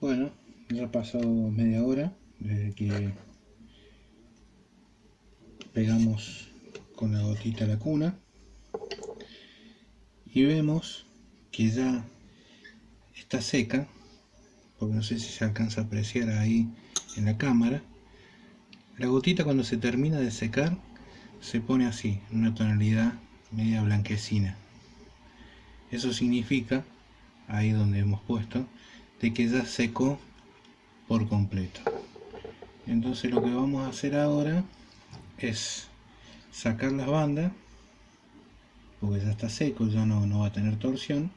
Bueno, ya pasó media hora desde que pegamos con la gotita la cuna y vemos que ya está seca, porque no sé si se alcanza a apreciar ahí en la cámara. La gotita, cuando se termina de secar, se pone así, en una tonalidad media blanquecina. Eso significa, ahí donde hemos puesto, de que ya secó por completo. Entonces lo que vamos a hacer ahora es sacar las bandas, porque ya está seco, ya no va a tener torsión.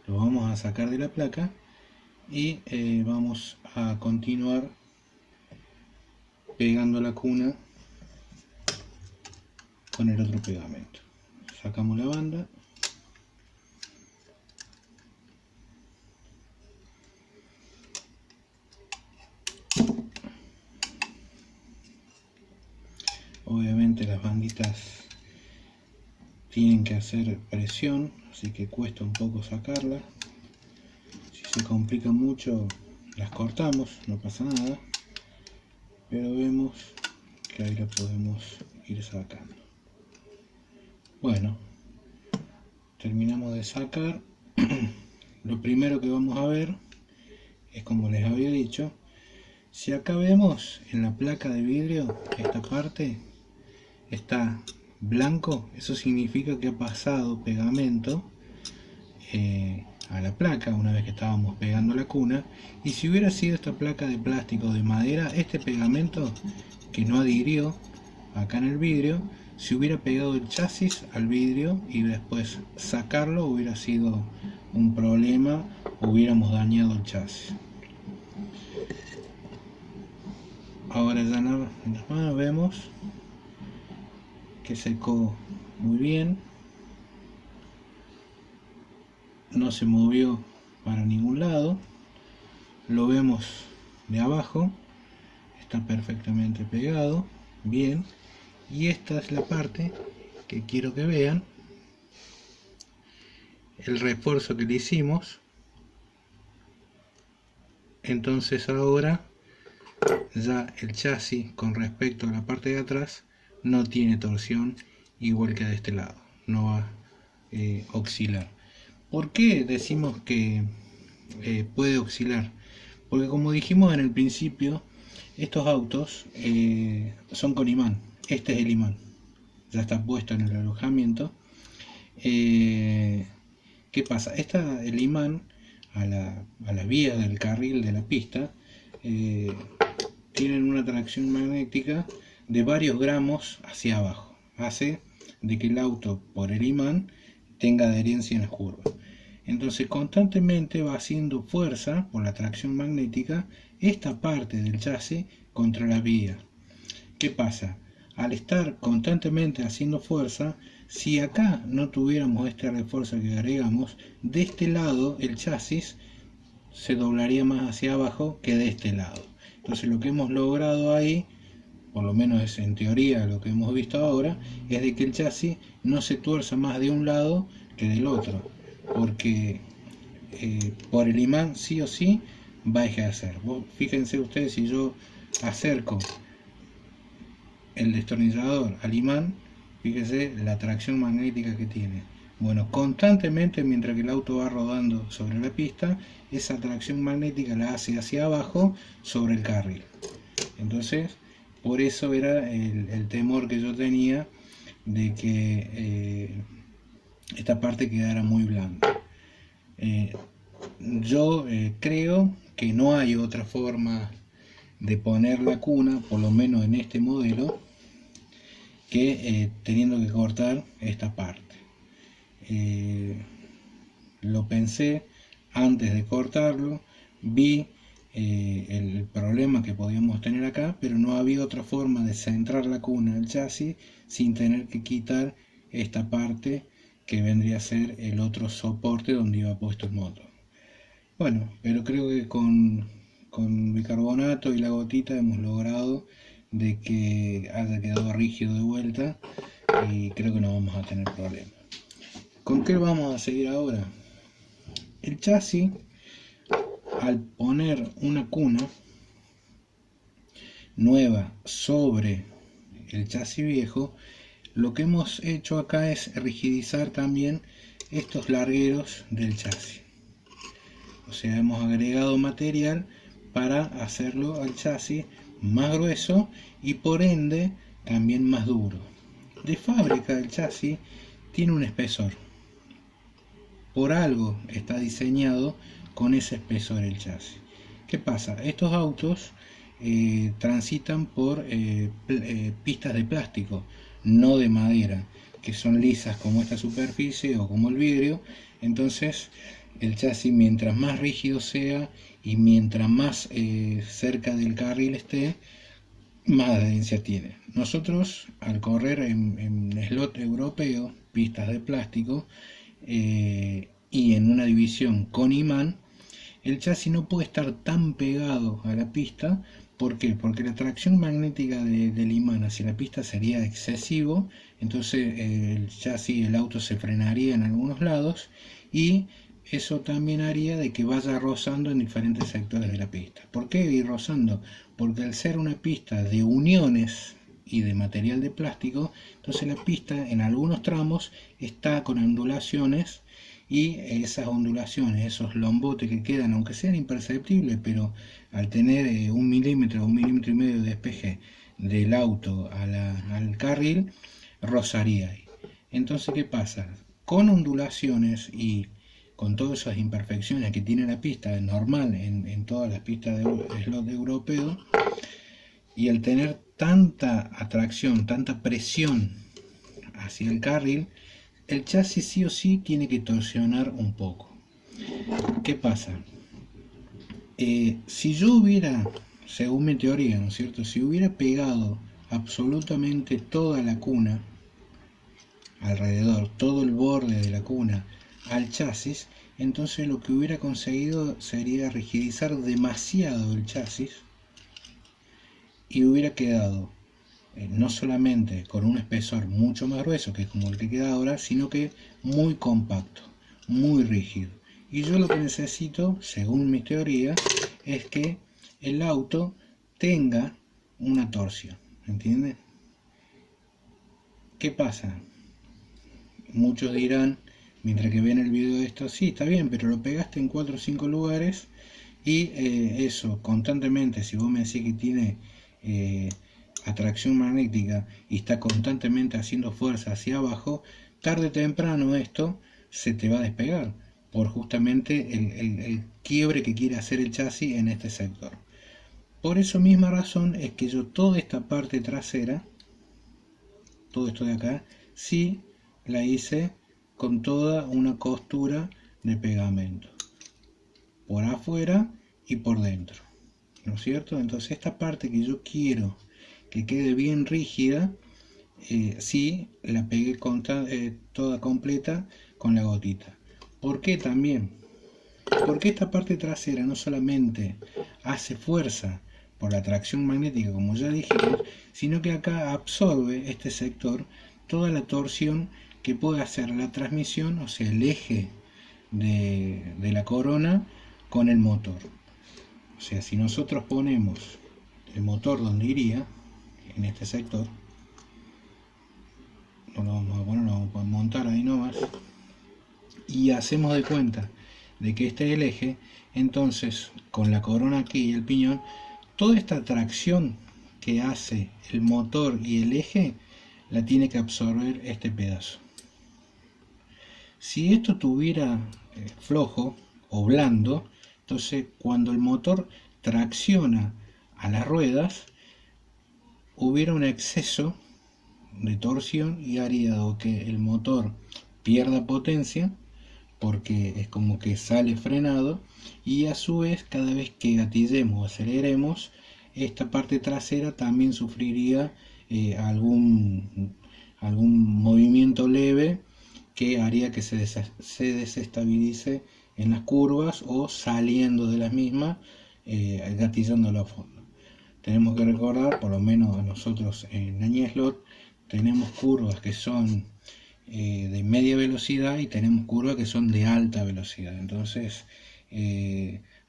Lo vamos a sacar de la placa y vamos a continuar pegando la cuna con el otro pegamento. Sacamos la banda, obviamente las banditas tienen que hacer presión, así que cuesta un poco sacarlas. Si se complica mucho las cortamos, no pasa nada, pero vemos que ahí la podemos ir sacando. Bueno, terminamos de sacar. Lo primero que vamos a ver es, como les había dicho, si acá vemos en la placa de vidrio, esta parte está blanco, eso significa que ha pasado pegamento a la placa una vez que estábamos pegando la cuna. Y si hubiera sido esta placa de plástico o de madera, este pegamento que no adhirió acá en el vidrio, se hubiera pegado el chasis al vidrio y después sacarlo hubiera sido un problema, hubiéramos dañado el chasis. Ahora ya en las manos vemos que secó muy bien, no se movió para ningún lado. Lo vemos de abajo, está perfectamente pegado, bien. Y esta es la parte que quiero que vean, el refuerzo que le hicimos. Entonces ahora ya el chasis con respecto a la parte de atrás no tiene torsión, igual que de este lado, no va a oscilar. ¿Por qué decimos que puede oscilar? Porque, como dijimos en el principio, estos autos son con imán. Este es el imán, ya está puesto en el alojamiento. ¿Qué pasa? El imán a la vía del carril de la pista tienen una tracción magnética de varios gramos hacia abajo. Hace de que el auto, por el imán, tenga adherencia en las curvas. Entonces constantemente va haciendo fuerza por la tracción magnética esta parte del chasis contra la vía. ¿Qué pasa? Al estar constantemente haciendo fuerza, si acá no tuviéramos este refuerzo que agregamos, de este lado el chasis se doblaría más hacia abajo que de este lado. Entonces lo que hemos logrado ahí, por lo menos es en teoría lo que hemos visto ahora, es de que el chasis no se tuerza más de un lado que del otro, porque por el imán sí o sí va a ejercer. Fíjense ustedes, si yo acerco el destornillador al imán, fíjense la atracción magnética que tiene. Bueno, constantemente mientras que el auto va rodando sobre la pista, esa atracción magnética la hace hacia abajo sobre el carril. Entonces, por eso era el temor que yo tenía de que esta parte quedara muy blanda. Yo creo que no hay otra forma de poner la cuna, por lo menos en este modelo, que teniendo que cortar esta parte. Lo pensé antes de cortarlo, vi el problema que podíamos tener acá, pero no había otra forma de centrar la cuna al chasis sin tener que quitar esta parte que vendría a ser el otro soporte donde iba puesto el motor. Bueno, pero creo que con bicarbonato y la gotita hemos logrado de que haya quedado rígido de vuelta y creo que no vamos a tener problemas. ¿Con qué vamos a seguir ahora? El chasis al poner una cuna nueva sobre el chasis viejo, lo que hemos hecho acá es rigidizar también estos largueros del chasis. O sea, hemos agregado material para hacerlo al chasis más grueso y por ende también más duro. De fábrica el chasis tiene un espesor. Por algo está diseñado con ese espesor el chasis. ¿Qué pasa? Estos autos transitan por pistas de plástico, no de madera, que son lisas como esta superficie o como el vidrio. Entonces el chasis, mientras más rígido sea y mientras más cerca del carril esté, más adherencia tiene. Nosotros, al correr en slot europeo, pistas de plástico, y en una división con imán, el chasis no puede estar tan pegado a la pista. ¿Por qué? Porque la tracción magnética del imán hacia la pista sería excesivo. Entonces el chasis, el auto se frenaría en algunos lados y eso también haría de que vaya rozando en diferentes sectores de la pista. ¿Por qué ir rozando? Porque al ser una pista de uniones y de material de plástico, entonces la pista en algunos tramos está con ondulaciones, y esas ondulaciones, esos lombotes que quedan, aunque sean imperceptibles, pero al tener 1 milímetro o 1,5 milímetros de despeje del auto al carril, rozaría ahí. Entonces, ¿qué pasa? Con ondulaciones y con todas esas imperfecciones que tiene la pista normal en todas las pistas de slot europeo, y al tener tanta atracción, tanta presión hacia el carril, el chasis sí o sí tiene que torsionar un poco. ¿Qué pasa? Si yo hubiera, según mi teoría, ¿no es cierto? Si hubiera pegado absolutamente toda la cuna alrededor, todo el borde de la cuna al chasis, entonces lo que hubiera conseguido sería rigidizar demasiado el chasis y hubiera quedado no solamente con un espesor mucho más grueso, que es como el que queda ahora, sino que muy compacto, muy rígido. Y yo lo que necesito, según mi teoría, es que el auto tenga una torsión, ¿entiendes? ¿Qué pasa? Muchos dirán, mientras que ven el video de esto, sí, está bien, pero lo pegaste en 4 o 5 lugares y eso, constantemente, si vos me decís que tiene atracción magnética y está constantemente haciendo fuerza hacia abajo, tarde o temprano esto se te va a despegar por justamente el quiebre que quiere hacer el chasis en este sector. Por esa misma razón es que yo toda esta parte trasera, todo esto de acá, sí la hice con toda una costura de pegamento por afuera y por dentro, ¿no es cierto? Entonces esta parte que yo quiero que quede bien rígida, sí la pegué toda completa con la gotita. ¿Por qué también? Porque esta parte trasera no solamente hace fuerza por la tracción magnética, como ya dijimos, sino que acá absorbe este sector toda la torsión que puede hacer la transmisión, o sea, el eje de la corona con el motor. O sea, si nosotros ponemos el motor donde iría, en este sector, no lo vamos a poner, lo vamos a montar ahí nomás, y hacemos de cuenta de que este es el eje, entonces con la corona aquí y el piñón, toda esta tracción que hace el motor y el eje la tiene que absorber este pedazo. Si esto tuviera flojo o blando, entonces cuando el motor tracciona a las ruedas, hubiera un exceso de torsión y haría que el motor pierda potencia, porque es como que sale frenado, y a su vez cada vez que gatillemos o aceleremos, esta parte trasera también sufriría algún movimiento leve que haría que se desestabilice en las curvas o saliendo de las mismas, gatillándolo a fondo. Tenemos que recordar, por lo menos nosotros en Añeslot tenemos curvas que son de media velocidad y tenemos curvas que son de alta velocidad. Entonces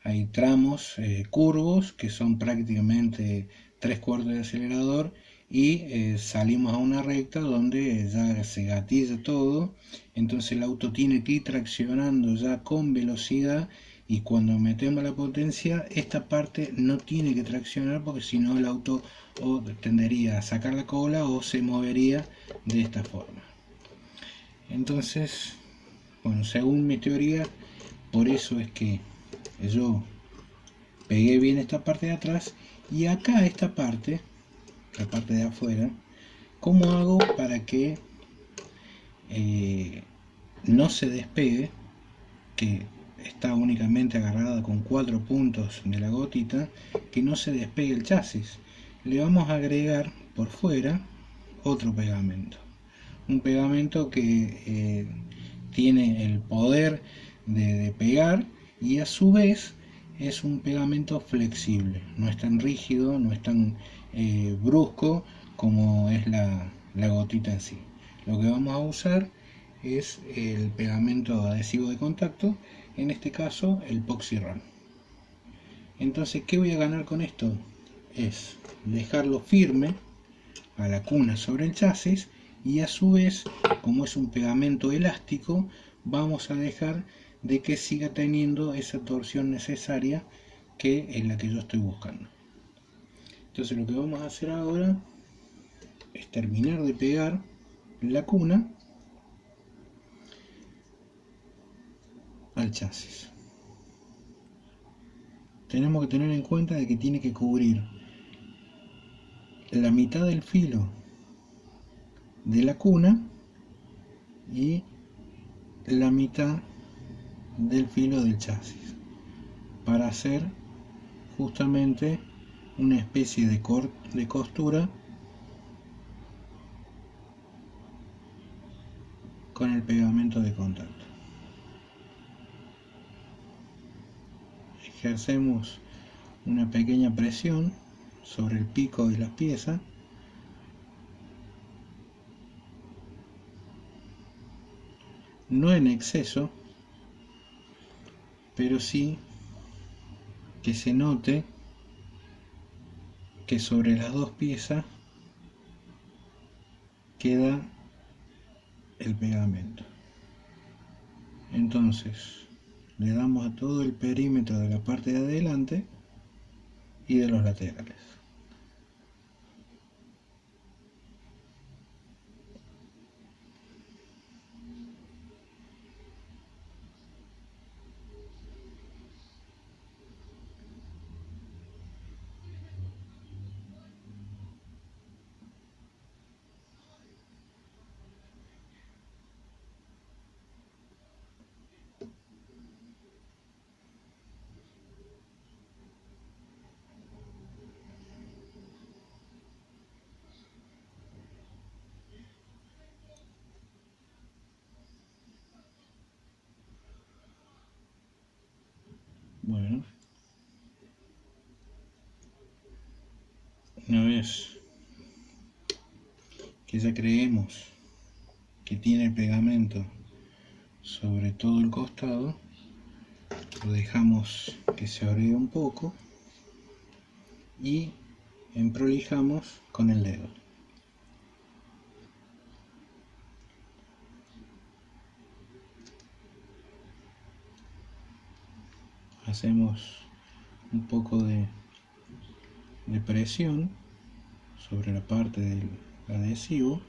hay tramos curvos que son prácticamente 3/4 de acelerador y salimos a una recta donde ya se gatilla todo, entonces el auto tiene que ir traccionando ya con velocidad, y cuando metemos la potencia esta parte no tiene que traccionar porque si no el auto o tendería a sacar la cola o se movería de esta forma. Entonces, bueno, según mi teoría, por eso es que yo pegué bien esta parte de atrás, y acá esta parte, la parte de afuera, ¿cómo hago para que no se despegue? Que está únicamente agarrada con 4 puntos de la gotita, que no se despegue el chasis. Le vamos a agregar por fuera otro pegamento, un pegamento que tiene el poder de pegar, y a su vez es un pegamento flexible, no es tan rígido, no es tan brusco como es la gotita en sí. Lo que vamos a usar es el pegamento adhesivo de contacto, en este caso el PoxyRun. Entonces, ¿qué voy a ganar con esto? Es dejarlo firme a la cuna sobre el chasis, y a su vez, como es un pegamento elástico, vamos a dejar de que siga teniendo esa torsión necesaria que es la que yo estoy buscando. Entonces lo que vamos a hacer ahora es terminar de pegar la cuna al chasis. Tenemos que tener en cuenta de que tiene que cubrir la mitad del filo de la cuna y la mitad del filo del chasis, para hacer justamente una especie de costura con el pegamento de contacto. Ejercemos una pequeña presión sobre el pico de las piezas, no en exceso, pero sí que se note que sobre las dos piezas queda el pegamento. Entonces le damos a todo el perímetro de la parte de adelante y de los laterales. Bueno, una vez que ya creemos que tiene pegamento sobre todo el costado, lo dejamos que se agregue un poco y emprolijamos con el dedo. Hacemos un poco de presión sobre la parte del adhesivo,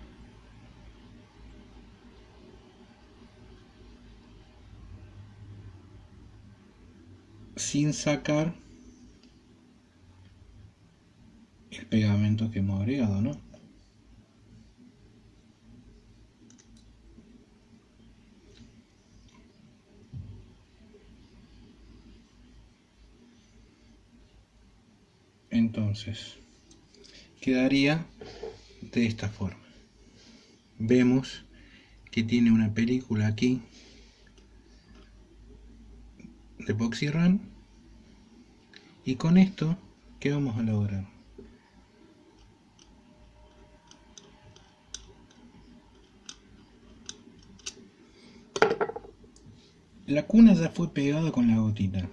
sin sacar el pegamento que hemos agregado, ¿no? Entonces quedaría de esta forma. Vemos que tiene una película aquí de PoxyRun, y con esto, ¿qué vamos a lograr? La cuna ya fue pegada con la gotita.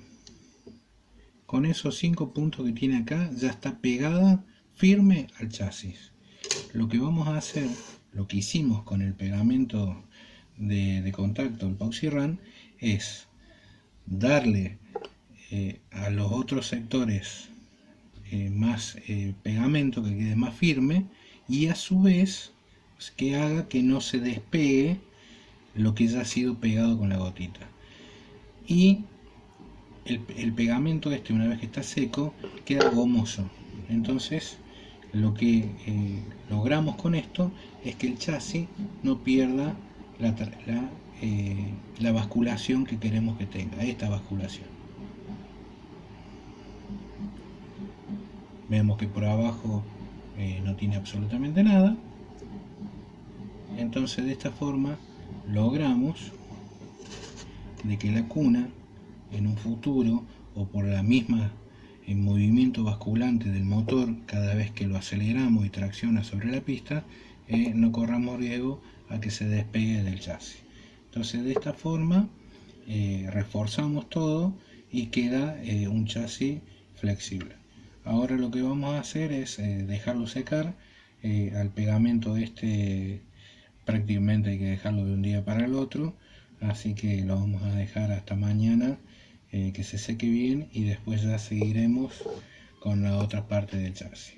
con esos 5 puntos que tiene acá ya está pegada firme al chasis. Lo que vamos a hacer, lo que hicimos con el pegamento de contacto, el PausiRun, es darle a los otros sectores más pegamento, que quede más firme, y a su vez que haga que no se despegue lo que ya ha sido pegado con la gotita. Y el pegamento este, una vez que está seco, queda gomoso. Entonces lo que logramos con esto es que el chasis no pierda la basculación que queremos que tenga, esta basculación. Vemos que por abajo no tiene absolutamente nada. Entonces de esta forma logramos de que la cuna en un futuro, o por la misma movimiento basculante del motor cada vez que lo aceleramos y tracciona sobre la pista, no corramos riesgo a que se despegue del chasis. Entonces de esta forma reforzamos todo y queda un chasis flexible. Ahora lo que vamos a hacer es dejarlo secar. Al pegamento este prácticamente hay que dejarlo de un día para el otro, así que lo vamos a dejar hasta mañana que se seque bien, y después ya seguiremos con la otra parte del chasis.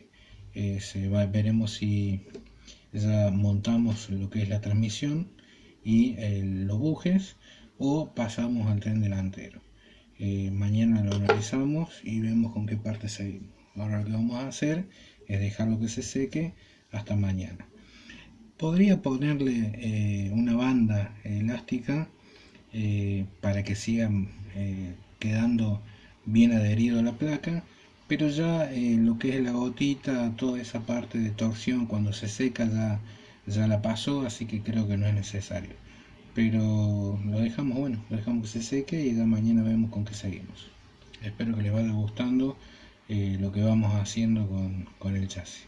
Veremos si ya montamos lo que es la transmisión y los bujes, o pasamos al tren delantero. Mañana lo analizamos y vemos con qué parte seguimos. Ahora lo que vamos a hacer es dejarlo que se seque hasta mañana. Podría ponerle una banda elástica para que siga quedando bien adherido a la placa, pero ya lo que es la gotita, toda esa parte de torsión cuando se seca ya la pasó, así que creo que no es necesario. Pero lo dejamos que se seque y ya mañana vemos con qué seguimos. Espero que les vaya gustando lo que vamos haciendo con el chasis.